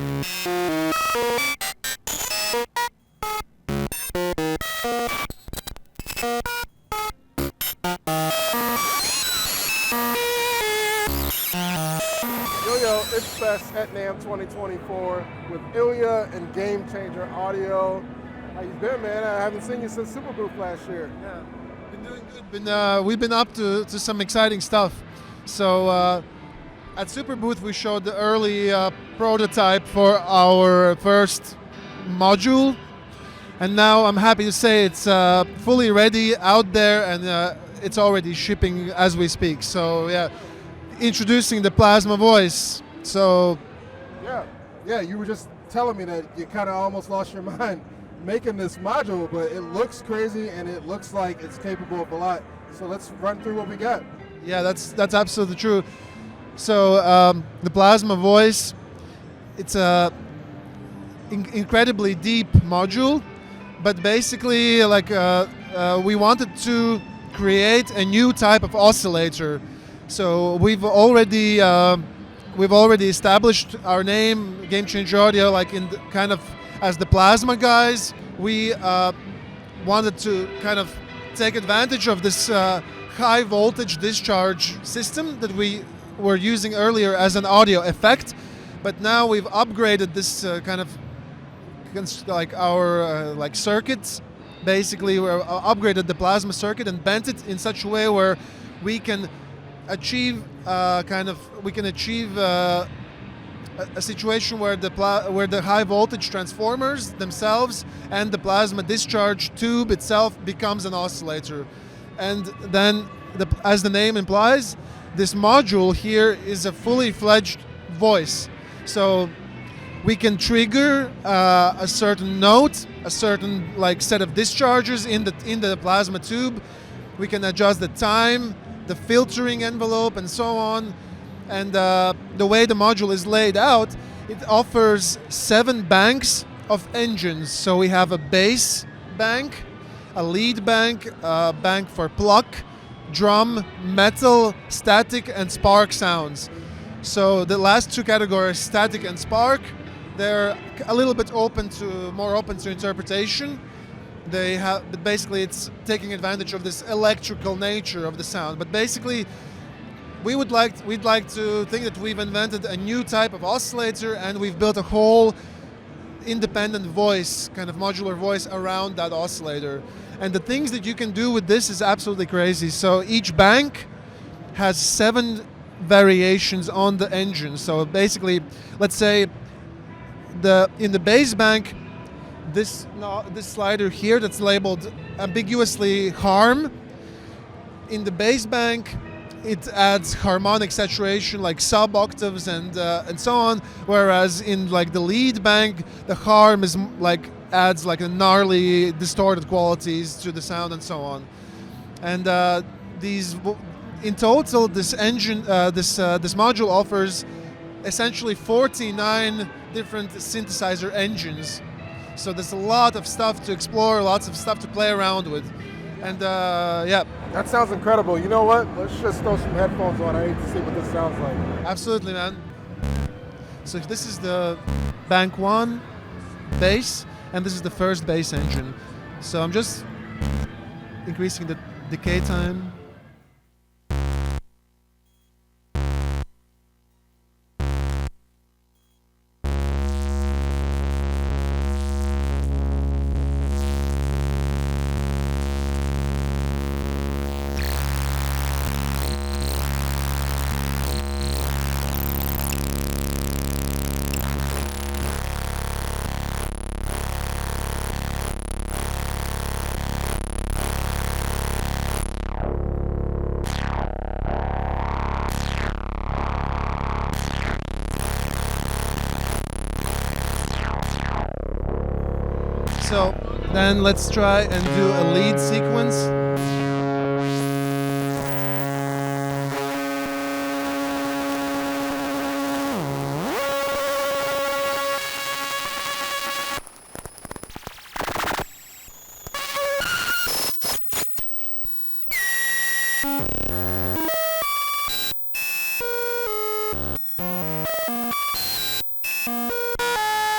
Yo, it's Fest at NAMM 2024 with Ilya and GameChanger Audio. How you been, man? I haven't seen you since Super Booth last year. Yeah, been doing good. We've been up to some exciting stuff. So at Super Booth we showed the early prototype for our first module, and now I'm happy to say it's fully ready out there, and it's already shipping as we speak. So yeah, introducing the Plasma Voice. So yeah, you were just telling me that you kind of almost lost your mind making this module, but it looks crazy and it looks like it's capable of a lot. So let's run through what we got. Yeah, that's absolutely true. So the Plasma Voice, it's a incredibly deep module, but basically like we wanted to create a new type of oscillator. So we've already established our name, GameChanger Audio, like in the, kind of as the Plasma guys. We wanted to kind of take advantage of this high voltage discharge system that we were using earlier as an audio effect, but now we've upgraded this kind of like our like circuits. Basically, we upgraded the Plasma circuit and bent it in such a way where we can achieve a situation where the high voltage transformers themselves and the plasma discharge tube itself becomes an oscillator. And then, as the name implies, this module here is a fully fledged voice. So we can trigger a certain note, a certain like set of discharges in the plasma tube. We can adjust the time, the filtering envelope, and so on. And the way the module is laid out, it offers 7 banks of engines. So we have a bass bank, a lead bank, a bank for pluck, drum, metal, static, and spark sounds. So the last 2 categories, static and spark, they're a little bit more open to interpretation. Basically it's taking advantage of this electrical nature of the sound. But basically we'd like to think that we've invented a new type of oscillator, and we've built a whole independent voice, kind of modular voice around that oscillator. And the things that you can do with this is absolutely crazy. So each bank has 7 variations on the engine. So basically, let's say in the bass bank, this slider here that's labeled ambiguously harm. In the bass bank, it adds harmonic saturation like sub-octaves and so on, whereas in like the lead bank, the harm is like adds like a gnarly distorted qualities to the sound and so on. And these in total, this engine this module offers essentially 49 different synthesizer engines. So there's a lot of stuff to explore, lots of stuff to play around with. And yeah. That sounds incredible. You know what? Let's just throw some headphones on. I need to see what this sounds like. Absolutely, man. So this is the bank 1 bass, and this is the first bass engine. So I'm just increasing the decay time. So then let's try and do a lead sequence.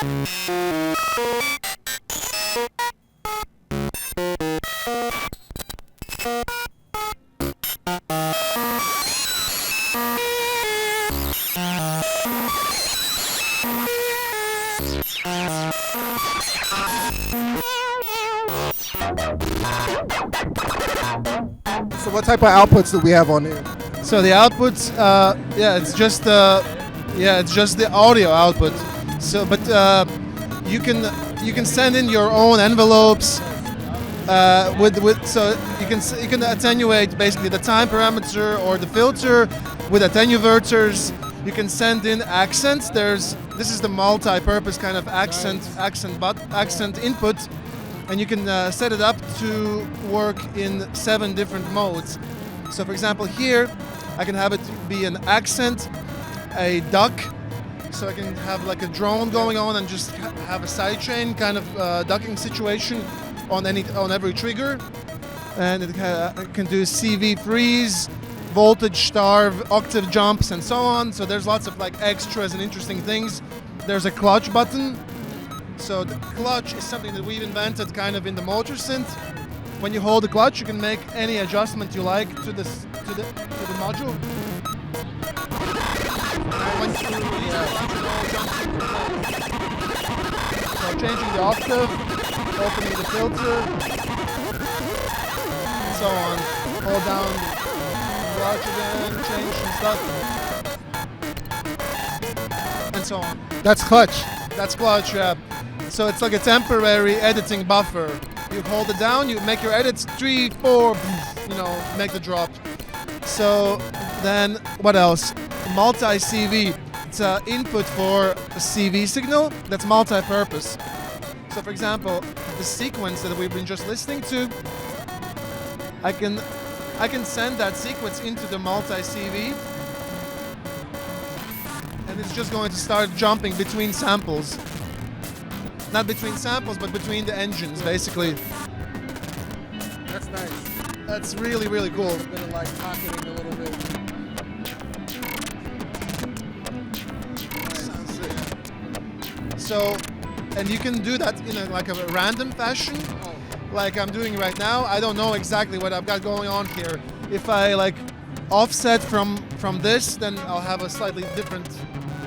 So what type of outputs do we have on here? So the outputs, it's just the audio output. So, but you can send in your own envelopes so you can attenuate basically the time parameter or the filter with attenuverters. You can send in accents. This is the multi-purpose kind of accent input. And you can set it up to work in 7 different modes. So for example here, I can have it be an accent, a duck, so I can have like a drone going on and just have a sidechain kind of ducking situation on every trigger. And it can do CV freeze, voltage starve, octave jumps, and so on. So there's lots of like extras and interesting things. There's a clutch button. So the clutch is something that we've invented kind of in the motor synth. When you hold the clutch, you can make any adjustment you like to the module. So changing the octave, opening the filter, and so on. Hold down the clutch again, change some stuff, and so on. That's clutch. That's clutch, yeah. So it's like a temporary editing buffer. You hold it down, you make your edits, 3, 4, make the drop. So then what else? Multi-CV. It's an input for a CV signal that's multi-purpose. So for example, the sequence that we've been just listening to, I can send that sequence into the multi-CV, and it's just going to start jumping between samples. Not between samples, but between the engines, basically. That's nice. That's really, really cool. A bit of like pocketing a little bit. So, and you can do that in a random fashion, like I'm doing right now. I don't know exactly what I've got going on here. If I like offset from this, then I'll have a slightly different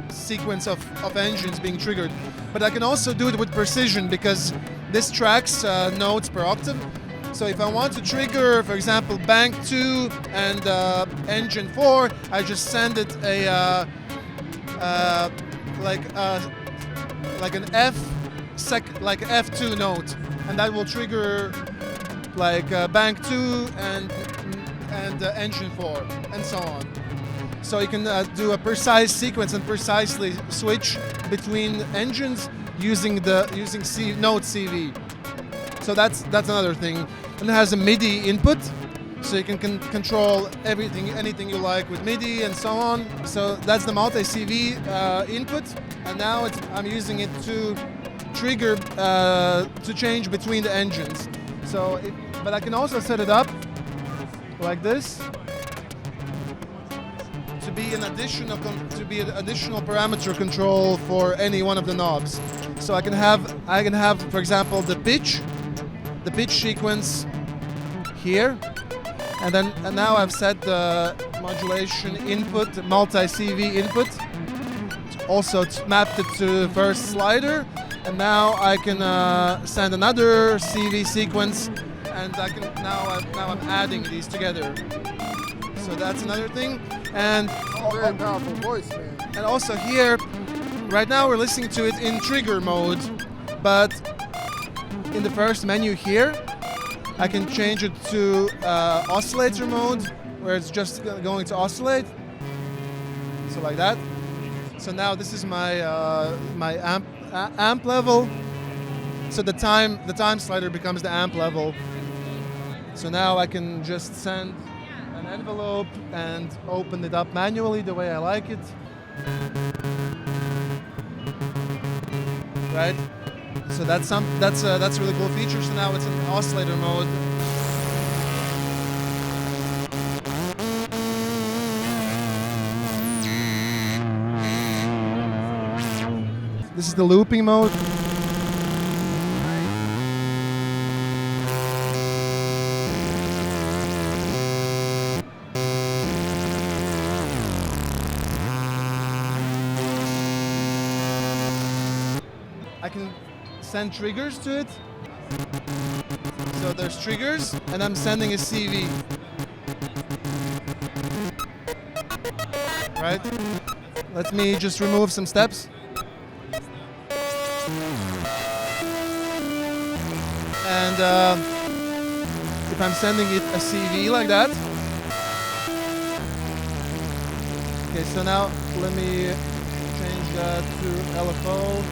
sequence of engines being triggered. But I can also do it with precision because this tracks notes per octave. So if I want to trigger, for example, bank 2 and engine 4, I just send it like an F2 note, and that will trigger like bank 2 and engine 4, and so on. So you can do a precise sequence and precisely switch between engines using node CV. So that's another thing. And it has a MIDI input, so you can control anything you like with MIDI and so on. So that's the multi-CV input, and now I'm using it to trigger to change between the engines. So, but I can also set it up like this to be an additional parameter control for any one of the knobs. So I can have, for example, the pitch sequence here, and now I've set the modulation input, multi-CV input. Also mapped it to the first slider, and now I can send another CV sequence, and now I'm adding these together. So that's another thing. And very powerful voice, man. And also here, right now we're listening to it in trigger mode, but in the first menu here, I can change it to oscillator mode, where it's just going to oscillate. So like that. So now this is my my amp level. So the time slider becomes the amp level. So now I can just send an envelope and open it up manually the way I like it. Right? So that's a really cool feature. So now it's in oscillator mode. This is the looping mode. I can send triggers to it. So there's triggers, and I'm sending a CV. Right? Let me just remove some steps. And if I'm sending it a CV like that. Okay, so now let me change that to LFO.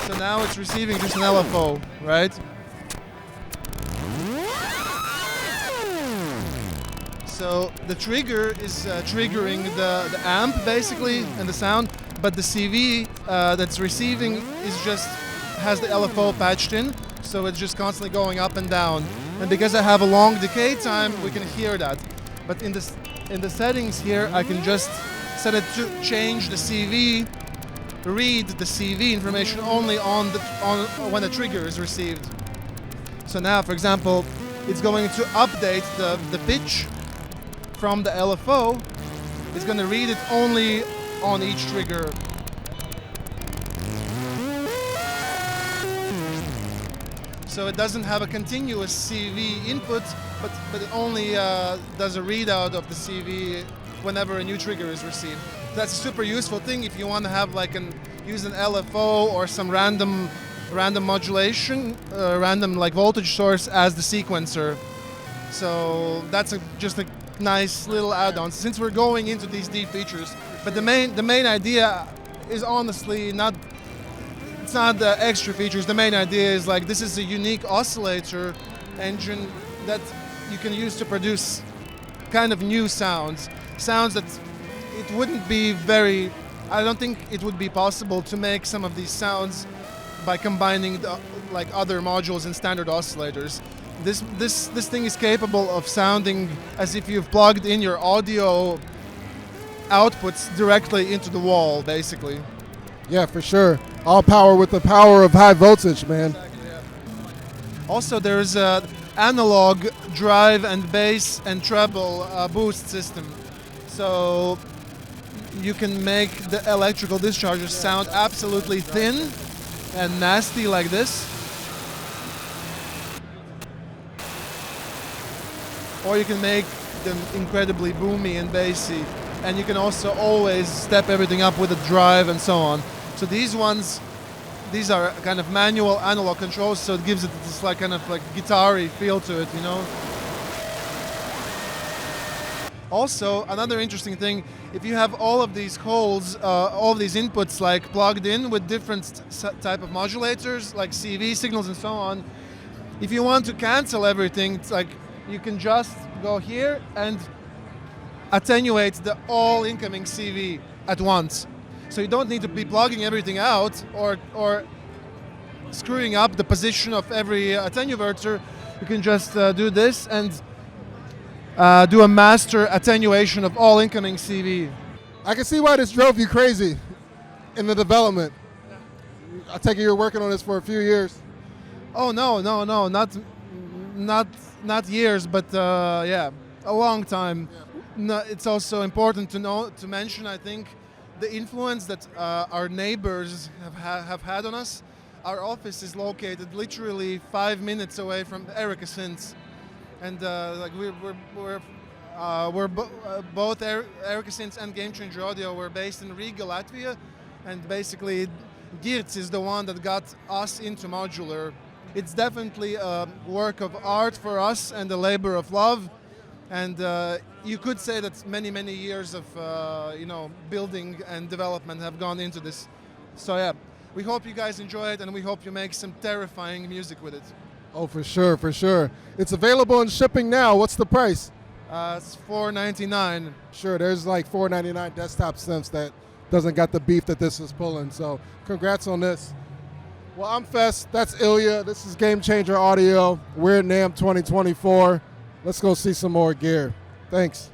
So now it's receiving just an LFO, right? So the trigger is triggering the amp basically and the sound, but the CV that's receiving is just has the LFO patched in, so it's just constantly going up and down. And because I have a long decay time, we can hear that. But in the settings here, I can just set it to change the CV, read the CV information only on when the trigger is received. So now, for example, it's going to update the pitch from the LFO. It's going to read it only on each trigger. So it doesn't have a continuous CV input, but it only does a readout of the CV whenever a new trigger is received. That's a super useful thing if you want to have like use an LFO or some random modulation, random like voltage source as the sequencer. So that's just a nice little add-on since we're going into these deep features. But the main idea is honestly it's not the extra features. The main idea is like this is a unique oscillator engine that you can use to produce kind of new sounds that it wouldn't be I don't think it would be possible to make some of these sounds by combining like other modules in standard oscillators. This thing is capable of sounding as if you've plugged in your audio outputs directly into the wall, basically. Yeah, for sure. All power with the power of high voltage, man. Exactly, yeah. Also, there's an analog drive and bass and treble boost system. So you can make the electrical discharges sound absolutely thin and nasty like this. Or you can make them incredibly boomy and bassy. And you can also always step everything up with a drive and so on. So these are kind of manual analog controls, so it gives it this like kind of like guitar-y feel to it, you know. Also, another interesting thing, if you have all of these holes, all of these inputs like plugged in with different type of modulators, like CV signals and so on, if you want to cancel everything, it's like you can just go here and attenuate the all incoming CV at once. So you don't need to be plugging everything out or screwing up the position of every attenuverter. You can just do this and do a master attenuation of all incoming CV. I can see why this drove you crazy in the development. I take it you're working on this for a few years. Oh no, not years, but yeah, a long time. Yeah. No, it's also important to mention, I think, the influence that our neighbors have had on us. Our office is located literally 5 minutes away from Erika Synths, and like we're both Erika Synths and GameChanger Audio were based in Riga, Latvia, and basically Girts is the one that got us into modular. It's definitely a work of art for us and a labor of love. And you could say that many years of building and development have gone into this. So yeah, we hope you guys enjoy it, and we hope you make some terrifying music with it. Oh, for sure, for sure. It's available in shipping now. What's the price? It's $4.99. Sure, there's like $4.99 desktop synths that doesn't got the beef that this is pulling. So congrats on this. Well, I'm Fest. That's Ilya. This is GameChanger Audio. We're at NAMM 2024. Let's go see some more gear. Thanks.